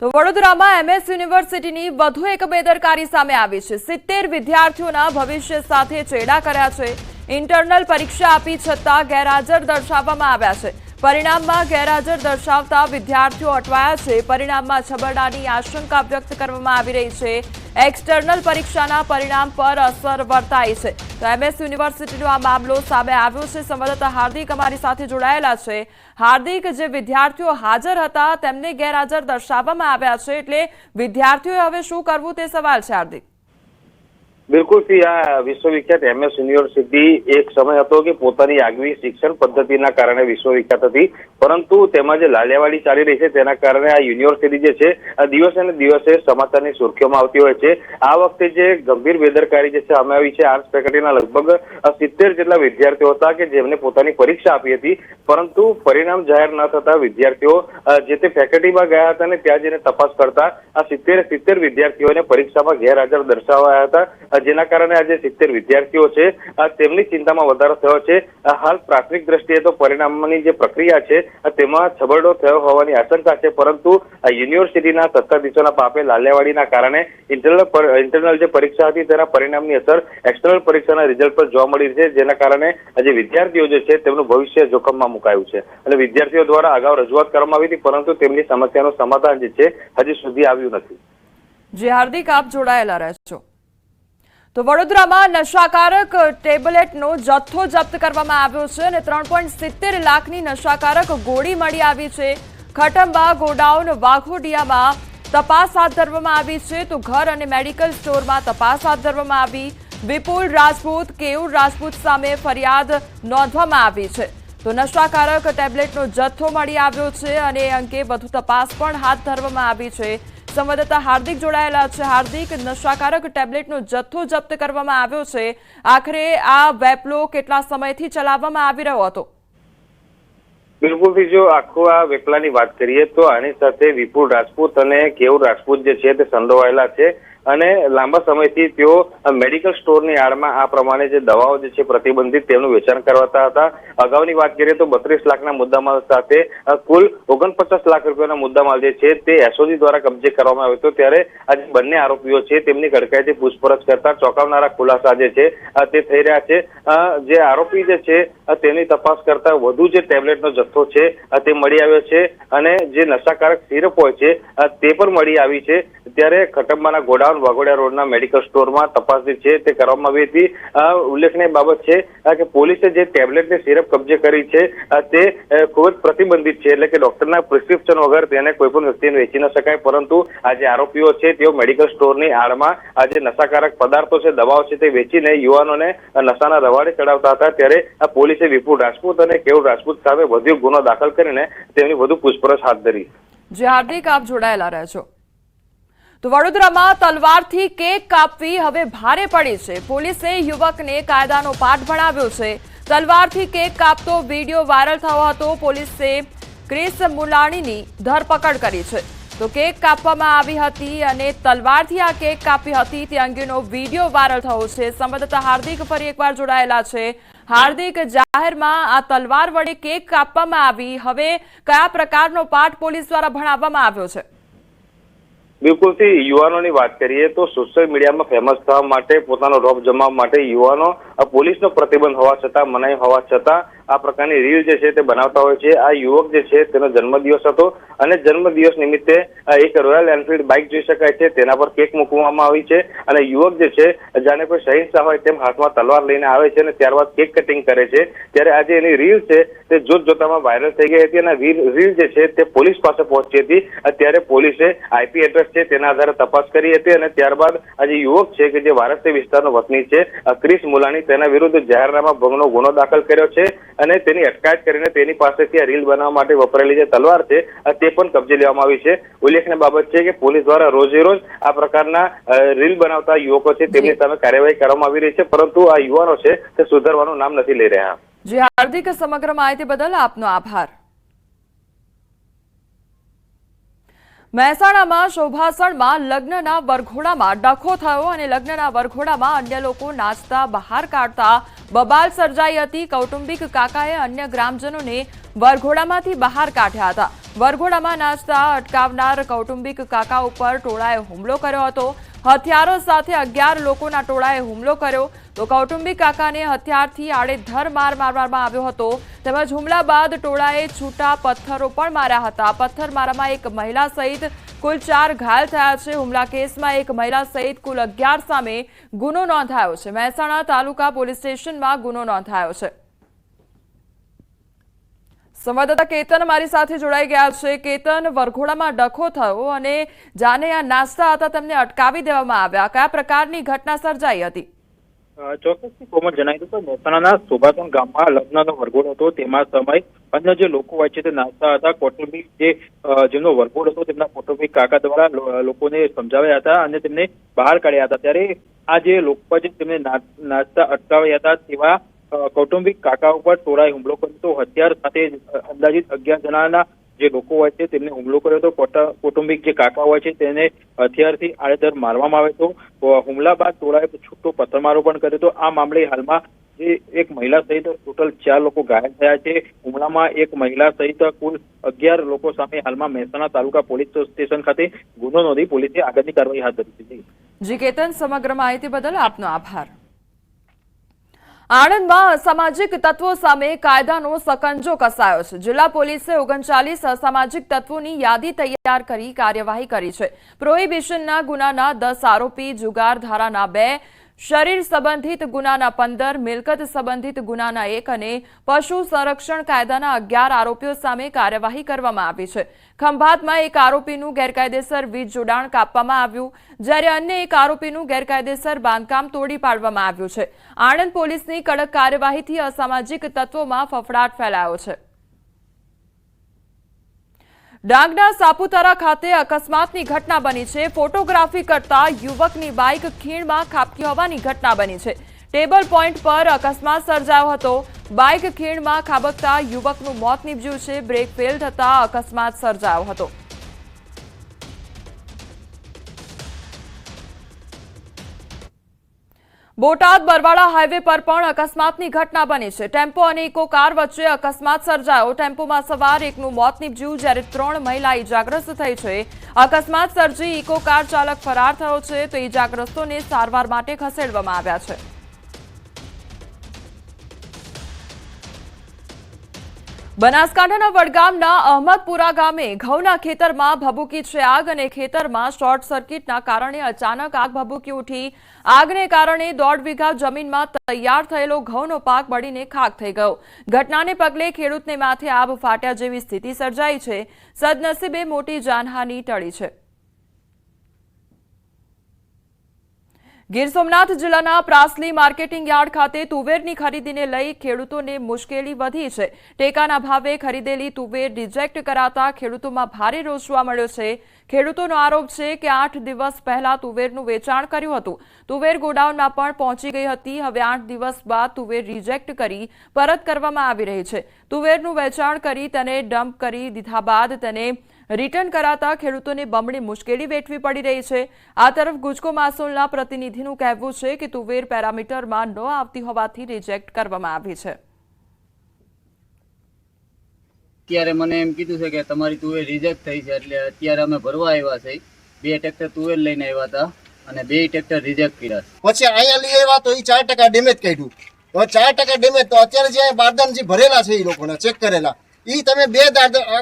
તો વડોદરામાં એમએસ યુનિવર્સિટીની વધુ એક બેદરકારી સામે આવી છે। 70 વિદ્યાર્થીઓના ભવિષ્ય સાથે ચેડા કર્યા છે। ઇન્ટરનલ પરીક્ષા આપી છતાં ગેરહાજર દર્શાવવામાં આવ્યા છે। પરિણામમાં ગેરહાજર દર્શાવતા વિદ્યાર્થીઓ અટવાયા છે। પરિણામમાં છબરડાની આશંકા વ્યક્ત કરવામાં આવી રહી છે। એક્સટર્નલ પરીક્ષાના પરિણામ પર અસર વર્તાઈ છે। તો એમએસ યુનિવર્સિટીનો આ મામલો સામે આવ્યો છે। સંવાદદાતા હાર્દિક અમારી સાથે જોડાયેલા છે। હાર્દિક, જે વિદ્યાર્થીઓ હાજર હતા તેમને ગેરહાજર દર્શાવવામાં આવ્યા છે, એટલે વિદ્યાર્થીઓએ હવે શું કરવું તે સવાલ છે। હાર્દિક, બિલકુલ થી આ વિશ્વવિખ્યાત એમએસ યુનિવર્સિટી એક સમય હતો કે પોતાની આગવી શિક્ષણ પદ્ધતિના કારણે વિશ્વવિખ્યાત હતી, પરંતુ તેમાં જે લાલિયાવાડી ચાલી રહી છે તેના કારણે આ યુનિવર્સિટી જે છે આ દિવસે ને દિવસે સમાચારની સુર્ખીઓમાં આવતી હોય છે। આ વખતે જે ગંભીર બેદરકારી જે સામે આવી છે, આર્ટ્સ ફેકલ્ટીના લગભગ 70 જેટલા વિદ્યાર્થીઓ હતા કે જેમને પોતાની પરીક્ષા આપી હતી, પરંતુ પરિણામ જાહેર ન થતા વિદ્યાર્થીઓ જે તે ફેકલ્ટીમાં ગયા હતા અને ત્યાં જઈને તપાસ કરતા આ 70 વિદ્યાર્થીઓને પરીક્ષામાં ગેરહાજર દર્શાવાયા હતા, જેના કારણે આજે 70 વિદ્યાર્થીઓ છે તેમની ચિંતામાં વધારો થયો છે। હાલ પ્રાથમિક દ્રષ્ટિએ તો પરિણામની જે પ્રક્રિયા છે તેમાં છબરડો થયો હોવાની આશંકા છે, પરંતુ યુનિવર્સિટીના સત્તાધીશોના પાપે લાલિયાવાડીના કારણે ઇન્ટરનલ જે પરીક્ષા હતી તેના પરિણામની અસર એક્સટર્નલ પરીક્ષાના રિઝલ્ટ પર જોવા મળી છે, જેના કારણે આજે વિદ્યાર્થીઓ જે છે તેમનું ભવિષ્ય જોખમમાં મુકાયું છે અને વિદ્યાર્થીઓ દ્વારા અગાઉ રજૂઆત કરવામાં આવી હતી, પરંતુ તેમની સમસ્યાનું સમાધાન જે છે હજી સુધી આવ્યું નથી। જે હાર્દિક, આપ જોડાયેલા રહેશો। તો વડોદરામાં નશાકારક ટેબ્લેટનો જથ્થો જપ્ત કરવામાં આવ્યો છે અને 3.70 લાખની નશાકારક ગોળી મળી આવી છે। ખટંબા ગોડાઉન વાઘોડિયામાં તપાસ હાથ ધરવામાં આવી છે, તો ઘર અને મેડિકલ સ્ટોરમાં તપાસ હાથ ધરવામાં આવી। વિપુલ રાજપૂત, કેયુર રાજપૂત સામે ફરિયાદ નોંધવામાં આવી છે। તો નશાકારક ટેબ્લેટનો જથ્થો મળી આવ્યો છે અને એ અંગે વધુ તપાસ પણ હાથ ધરવામાં આવી છે। સંવાદદાતા હાર્દિક જોડાયેલા છે। હાર્દિક, નશાકારક ટેબ્લેટનો જથ્થો જપ્ત કરવામાં આવ્યો છે, આખરે આ વેપલો કેટલા સમયથી ચલાવવામાં આવી રહ્યો હતો? બિલકુલ, જો આખો આ વેપલાની વાત કરીએ તો આની સાથે વિપુલ રાજપૂત અને કેયુર રાજપૂત જે છે તે સંડોવાયેલા છે અને લાંબા સમયથી તેઓ મેડિકલ સ્ટોરની આડમાં આ પ્રમાણે જે દવાઓ જે છે પ્રતિબંધિત તેમનું વેચાણ કરવાતા હતા। અગાઉની વાત કરીએ તો 32 લાખના મુદ્દામાલ સાથે કુલ 49 લાખ રૂપિયાના મુદ્દામાલ જે છે તે એસઓજી દ્વારા કબજે કરવામાં આવ્યો હતો। ત્યારે આજે બંને આરોપીઓ છે તેમની કડકાઈથી પૂછપરછ કરતા ચોંકાવનારા ખુલાસા જે છે તે થઈ રહ્યા છે। જે આરોપી જે છે તેની તપાસ કરતા વધુ જે ટેબ્લેટનો જથ્થો છે તે મળી આવ્યો છે અને જે નશાકારક સિરપ હોય છે તે પણ મળી આવી છે। ત્યારે ખટંબાના ગોડાઉન વાઘોડિયા રોડના મેડિકલ સ્ટોરમાં તપાસ જે છે તે કરવામાં આવી હતી। ઉલ્લેખનીય બાબત છે કે પોલીસે જે ટેબ્લેટની સિરપ કબજે કરી છે તે ખૂબ જ પ્રતિબંધિત છે, એટલે કે ડોક્ટરના પ્રિસ્ક્રિપ્શન વગર તેને કોઈ પણ વ્યક્તિને વેચી ન શકાય, પરંતુ આ જે આરોપીઓ છે તેઓ મેડિકલ સ્ટોરની આડમાં આ જે નશાકારક પદાર્થો છે, દવાઓ છે તે વેચીને યુવાનોને નશાના રવાડે ચડાવતા હતા। ત્યારે આ પોલીસે વિપુલ રાજપૂત અને કેયુર રાજપૂત સામે વધુ ગુનો દાખલ કરીને તેમની વધુ પૂછપરછ હાથ ધરી। જે હાર્દિક, આપ જોડાયેલા રહેશો। તો વડોદરામાં તલવારથી કેક કાપવી હવે ભારે પડી છે। પોલીસે યુવકને કાયદાનો પાઠ ભણાવ્યો છે। તલવારથી કેક કાપતો વિડીયો વાયરલ થયો હતો। પોલીસે ક્રિસ મુલાણીની ધરપકડ કરી છે। તો કેક કાપવામાં આવી હતી અને તલવારથી આ કેક કાપી હતી તે અંગેનો વિડીયો વાયરલ થયો છે। સંવાદદાતા હાર્દિક ફરી એકવાર જોડાયેલા છે। હાર્દિક, જાહેરમાં આ તલવાર વડે કેક કાપવામાં આવી, હવે કયા પ્રકારનો પાઠ પોલીસ દ્વારા ભણાવવામાં આવ્યો છે? બિલકુલ થી યુવાનોની વાત કરીએ તો સોશિયલ મીડિયામાં ફેમસ થવા માટે, પોતાનો રોપ જમાવવા માટે યુવાનો પોલીસનો પ્રતિબંધ હોવા છતાં, મનાઈ હોવા છતાં આ પ્રકારની રીલ જે છે તે બનાવતા હોય છે। આ યુવક જે છે તેનો જન્મદિવસ હતો અને જન્મદિવસ નિમિત્તે એક રોયલ એનફિલ્ડ બાઇક જોઈ શકાય છે, તેના પર કેક મૂકવામાં આવી છે અને યુવક જે છે જાણે કોઈ શહીનશાહ હોય તેમ હાથમાં તલવાર લઈને આવે છે અને ત્યારબાદ કેક કટિંગ કરે છે। ત્યારે આજે એની રીલ છે તે જોતજોતામાં વાયરલ થઈ ગઈ હતી અને રીલ જે છે તે પોલીસ પાસે પહોંચી હતી। ત્યારે પોલીસે આઈપી એડ્રેસ છે તેના આધારે તપાસ કરી હતી અને ત્યારબાદ આજે યુવક છે કે જે વારસી વિસ્તારનો વતની છે ક્રિસ મુલાણી, તેના વિરુદ્ધ જાહેરનામા ભંગનો ગુનો દાખલ કર્યો છે અને તેની અટકાયત કરીને તેની પાસેથી આ રીલ બનાવવા માટે વપરાયેલી જે તલવાર છે તે પણ કબજે લેવામાં આવી છે। ઉલ્લેખનીય બાબત છે કે પોલીસ દ્વારા રોજે રોજ આ પ્રકારના રીલ બનાવતા યુવકો છે તેમની સામે કાર્યવાહી કરવામાં આવી રહી છે, પરંતુ આ યુવાનો છે તે સુધારવાનું નામ નથી લઈ રહ્યા। જે હાર્દિક, સમગ્ર માહિતી બદલ આપનો આભાર। મહેસાણામાં શોભાસણમાં લગ્નના વરઘોડામાં ડખો થયો અને લગ્નના વરઘોડામાં અન્ય લોકો નાચતા બહાર કાઢતા બબાલ સર્જાઈ હતી। કૌટુંબિક કાકાએ અન્ય ગ્રામજનોને વરઘોડામાંથી બહાર કાઢ્યા હતા। વરઘોડામાં નાચતા અટકાવનાર કૌટુંબિક કાકા ઉપર ટોળાએ હુમલો કર્યો હતો। હથિયારો સાથે 11 લોકોના ટોળાએ હુમલો કર્યો તો કૌટુંબિક કાકાને હથિયારથી આડેધડ માર મારવામાં આવ્યો હતો। તેમજ હુમલા બાદ ટોળાએ છૂટા પથ્થરો પણ માર્યા હતા। પથ્થરમારામાં એક મહિલા સહિત કુલ 4 ઘાયલ થયા છે। હુમલા કેસમાં એક મહિલા સહિત કુલ 11 સામે ગુનો નોંધાયો છે। મહેસાણા તાલુકા પોલીસ સ્ટેશનમાં ગુનો નોંધાયો છે। સંવાદદાતા કેતન મારી સાથે જોડાઈ ગયા છે। કેતન, વરઘોડામાં ડખો થયો અને જાને આ નાસ્તા હતા તેમને અટકાવી દેવામાં આવ્યા। કયા પ્રકારની ઘટના સર્જાઈ હતી? ચોક્કસથી કોમલ જણાવી દઉં તો મહેસાણાના શોભાતોન ગામમાં લગ્નનો વરઘોડો હતો। તેમાં સમય અન્ય જે લોકો હોય છે તે નાચતા હતા। કૌટુંબિક જેમનો વરઘોડો હતો તેમના કૌટુંબિક કાકા દ્વારા લોકોને સમજાવ્યા હતા અને તેમને બહાર કાઢ્યા હતા। ત્યારે આ જે લોકો છે તેમને નાચતા અટકાવ્યા હતા તેવા કૌટુંબિક કાકા ઉપર ટોળાએ હુમલો કર્યો હતો। હથિયાર સાથે અંદાજિત 11 જણાના જે લોકો હોય છે તેમને હુમલો કર્યો હતો। કૌટુંબિક જે કાકા હોય છે તેને હથિયારથી આડેધડ મારવામાં આવ્યો હતો। હુમલા બાદ ટોળાએ છૂટો પથ્થરમારો પણ કર્યો હતો। આ મામલે હાલમાં જે એક મહિલા સહિત ટોટલ 4 લોકો ઘાયલ થયા છે। હુમલામાં એક મહિલા સહિત કુલ 11 લોકો સામે હાલમાં મહેસાણા તાલુકા પોલીસ સ્ટેશન ખાતે ગુનો નોંધી પોલીસે આગળની કાર્યવાહી હાથ ધરી છે। જી કેતન, સમગ્ર માહિતી બદલ આપનો આભાર। આણંદમાં અસામાજિક તત્વો સામે કાયદાનો સકંજો કસાયો છે। જિલ્લા પોલીસે 39 અસામાજિક તત્વોની યાદી તૈયાર કરી કાર્યવાહી કરી છે। પ્રોહિબિશનના ગુનાના 10 આરોપી, જુગાર ધારાના 2, શરીર સંબંધિત ગુનાના 15, મિલકત સંબંધિત ગુનાના 1 અને પશુ સંરક્ષણ કાયદાના 11 આરોપીઓ સામે કાર્યવાહી કરવામાં આવી છે। ખંભાતમાં એક આરોપીનું ગેરકાયદેસર વીજ જોડાણ કાપવામાં આવ્યું, જ્યારે અન્ય એક આરોપીનું ગેરકાયદેસર બાંધકામ તોડી પાડવામાં આવ્યું છે। આણંદ પોલીસની કડક કાર્યવાહીથી અસામાજિક તત્વોમાં ફફડાટ ફેલાયો છે। ડાંગના સાપુતારા ખાતે અકસ્માતની ઘટના બની છે। ફોટોગ્રાફી કરતા યુવકની બાઇક ખીણમાં ખાબકી હોવાની ઘટના બની છે। ટેબલ પોઈન્ટ પર અકસ્માત સર્જાયો હતો। બાઇક ખીણમાં ખાબકતા યુવકનું મોત નીપજ્યું છે। બ્રેક ફેલ થતા અકસ્માત સર્જાયો હતો। બોટાદ બરવાડા હાઈવે પર પણ અકસ્માતની ઘટના બની છે। ટેમ્પો અને ઇકો કાર વચ્ચે અકસ્માત સર્જાયો। ટેમ્પોમાં સવાર એકનું મોત નીપજ્યું, જ્યારે 3 મહિલા ઇજાગ્રસ્ત થઈ છે। અકસ્માત સર્જી ઇકો કાર ચાલક ફરાર થયો છે તો ઇજાગ્રસ્તોને સારવાર માટે ખસેડવામાં આવ્યા છે। બનાસકાંઠાના વડગામના અહમદપુરા ગામે ઘઉંના ખેતરમાં ભભૂકી છે આગ અને ખેતરમાં શોર્ટ સર્કિટના કારણે અચાનક આગ ભભૂકી ઉઠી। આગને કારણે 1.5 વીઘા જમીનમાં તૈયાર થયેલો ઘઉંનો પાક બળીને ખાક થઈ ગયો। ઘટનાને પગલે ખેડૂતને માથે આબ ફાટ્યા જેવી સ્થિતિ સર્જાઈ છે। સદનસીબે મોટી જાનહાનિ ટળી છે। ગીર સોમનાથ જિલ્લાના પ્રાસલી માર્કેટિંગ યાર્ડ ખાતે તુવેરની ખરીદીને લઈ ખેડૂતોને મુશ્કેલી વધી છે। ટેકાના ભાવે ખરીદેલી તુવેર રિજેક્ટ કરાતા ખેડૂતોમાં ભારે રોષ જોવા મળ્યો છે। ખેડૂતોનો આરોપ છે કે 8 દિવસ પહેલા તુવેરનું વેચાણ કર્યું હતું। તુવેર ગોડાઉનમાં પણ પહોંચી ગઈ હતી। હવે 8 દિવસ બાદ તુવેર રિજેક્ટ કરી પરત કરવામાં આવી રહી છે। તુવેરનું વેચાણ કરી તેને ડમ્પ કરી દીધા બાદ તેને રિટર્ન કરાતા ખેડૂતોને બમણી મુશ્કેલી વેઠવી પડી રહી છે। આ તરફ ગુજકો માસોલના પ્રતિનિધિનું કહેવું છે કે તુવેર પેરામીટરમાં ન આવતી હોવાથી રિજેક્ટ કરવામાં આવી છે। અત્યારે મને એમ કીધું છે કે તમારી તુવેર રિજેક્ટ થઈ છે, એટલે અત્યારે અમે ભરવા આવ્યા છે। 2 ટ્રેક્ટર તુવેર લઈને આવ્યા હતા અને 2 ટ્રેક્ટર રિજેક્ટ કર્યા છે। પછી અહીંયા લઈ આવ્યા તો એ 4% ડેમેજ કાઢ્યું। હવે 4% ડેમેજ તો અત્યારે જે બારદાન જે ભરેલા છે એ લોકોના ચેક કરેલા ઈ તમે 2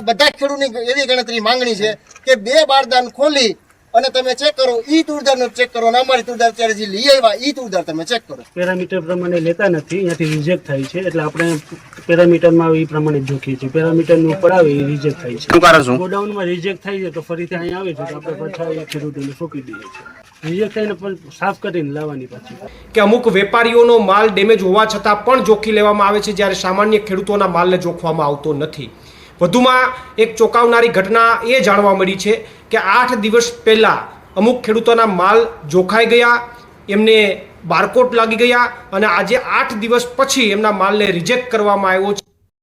બધા ખેડૂતની એવી ગણતરી માંગણી છે કે 2 બારદાન ખોલી અને તમે ચેક કરો। ઈ તુરદારનો ચેક કરો ને અમારી તુરદાર અત્યારે જે લઈ આવ્યા ઈ તુરદાર તમે ચેક કરો। પેરામીટર પ્રમાણે લેતા નથી, અહીંયાથી રિજેક્ટ થાય છે, એટલે આપણે પેરામીટરમાં એ પ્રમાણે જોખીએ છીએ। પેરામીટરની ઉપર આવે એ રિજેક્ટ થાય છે। ગોડાઉનમાં રિજેક્ટ થાય છે તો ફરીથી અહીંયા આવે છે તો આપણે પાછા એ ખેડૂતોને સોંપી દઈએ છીએ। રિજેક્ટ થઈને પણ સાફ કરીને લાવવાની પાછી કે અમુક વેપારીઓનો માલ ડેમેજ હોવા છતાં પણ જોખી લેવામાં આવે છે, જ્યારે સામાન્ય ખેડૂતોના માલને જોખવામાં આવતો નથી। વધુમાં એક ચોંકાવનારી ઘટના એ જાણવા મળી છે કે 8 દિવસ પહેલા અમુક ખેડૂતોના માલ જોખાઈ ગયા, એમને બારકોડ લાગી ગયા અને આજે 8 દિવસ પછી એમના માલને રિજેક્ટ કરવામાં આવ્યો છે।